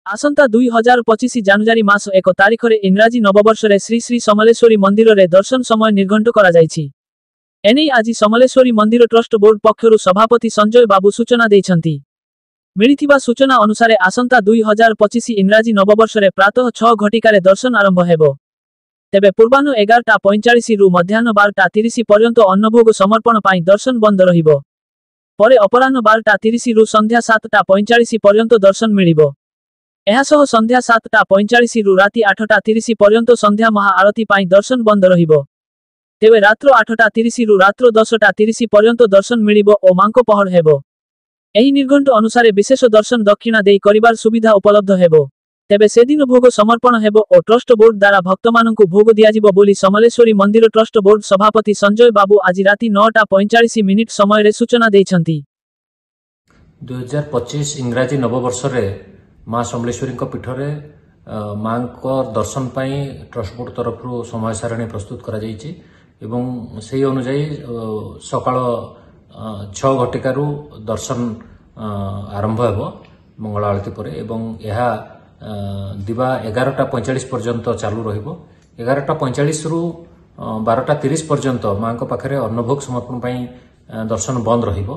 आसंता 2025 ଜାନୁଆରୀ ମାସ 1 ତାରିଖରେ ଇଂରାଜୀ ନବବର୍ଷରେ ଶ୍ରୀ ଶ୍ରୀ ସମଲେଶ୍ୱରୀ ମନ୍ଦିରରେ ଦର୍ଶନ ସମୟ ନିର୍ଘଣ୍ଟ କରାଯାଇଛି। ଏନେଇ ଆଜି ସମଲେଶ୍ୱରୀ ମନ୍ଦିର ଟ୍ରଷ୍ଟ ବୋର୍ଡ ପକ୍ଷରୁ ସଭାପତି ସଞ୍ଜୟ ବାବୁ ସୂଚନା ଦେଇଛନ୍ତି। ମିଳିଥିବା ସୂଚନା ଅନୁସାରେ ଆସନ୍ତା 2025 ଇଂରାଜୀ ନବବର୍ଷରେ ପ୍ରାତଃ 6 ଘଟିକାରେ ଦର୍ଶନ ଆରମ୍ଭ ହେବ। ତେବେ ପୂର୍ବାହ୍ନ 11:45 ରୁ ମଧ୍ୟାହ୍ନ 12:30 ପର୍ଯ୍ୟନ୍ତ ଅନ୍ନଭୋଗ ସମର୍ପଣ ପାଇଁ ଦର୍ଶନ ବନ୍ଦ ରହିବ। ପରେ ଅପରାହ୍ନ 12:30 ରୁ ସନ୍ଧ୍ୟା 7:45 ପର୍ଯ୍ୟନ୍ତ ଦର୍ଶନ ମିଳିବ। ଏହାସହ ସନ୍ଧ୍ୟା 7:45 ରୁ ରାତି 8:30 ପର୍ଯ୍ୟନ୍ତ ସନ୍ଧ୍ୟା ମହା ଆଳତୀ ପାଇଁ ଦର୍ଶନ ବନ୍ଦ ରହିବ। ତେବେ ରାତ୍ର 8:30 ରୁ ରାତ୍ର 10:30 ପର୍ଯ୍ୟନ୍ତ ଦର୍ଶନ ମିଳିବ ଓ ମାଙ୍କ ପହଳ ହେବ। ଏହି ନିର୍ଘଣ୍ଟ ଅନୁସାରେ ବିଶେଷ ଦର୍ଶନ ଦକ୍ଷିଣା ଦେଇ କରିବାର ସୁବିଧା ଉପଲବ୍ଧ ହେବ। ତେବେ ସେଦିନ ଭୋଗ ସମର୍ପଣ ହେବ ଓ ଟ୍ରଷ୍ଟ ବୋର୍ଡ ଦ୍ୱାରା ଭକ୍ତମାନଙ୍କୁ ଭୋଗ ଦିଆଯିବ ବୋଲି ସମଲେଶ୍ୱରୀ ମନ୍ଦିର ଟ୍ରଷ୍ଟ ବୋର୍ଡ ସଭାପତି ସଞ୍ଜୟ ବାବୁ ଆଜି ରାତି 9:45 ସମୟରେ ସୂଚନା ଦେଇଛନ୍ତି। 2025 ଇଂରାଜୀ ନବବର୍ଷରେ माँ समलेश्वरी पीठरे माँ दर्शन पाई ट्रस्ट बोर्ड तरफ समय सारणी प्रस्तुत करा जायछि एवं से अनुजाई सकाळ 6 घटिकारु दर्शन आरंभ हेबो मंगल आरती परे एवं यह दिवा 11:45 पर्यंत चालू रहिबो। 11:45 रु 12:30 पर्यंत माँ पाखरे अन्नभोग समर्पण पाई दर्शन बंद रहिबो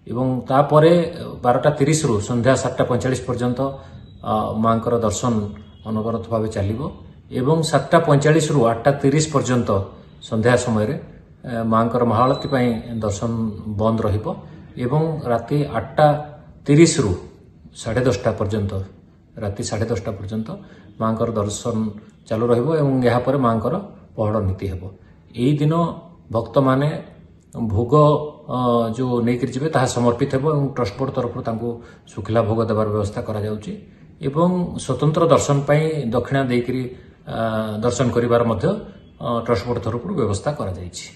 एवं तापरे 12:30 रु संध्या 7:45 पर्यंत माँ दर्शन अनवरत भाव चलो एवं 7:45 रु 8:30 पर्यंत संध्या समय माँ महाआरती दर्शन बंद रहिबो एवं राति 8:30 रु 10:30 पर्यंत राति 10:30 पर्यंत माँ दर्शन चालू रहिबो एवं यहाँ पर माँ पहड़ नीति हेबो। एई दिन भक्त माने भोग जो नहीं जी समर्पित हेबो एवं ट्रस्ट बोर्ड तरफ सुखिला भोग देवार व्यवस्था करा जाउची एवं स्वतंत्र दर्शन पाई दक्षिणा देकरी दर्शन करिवार मध्य ट्रस्ट बोर्ड तरफ व्यवस्था करा जायछि।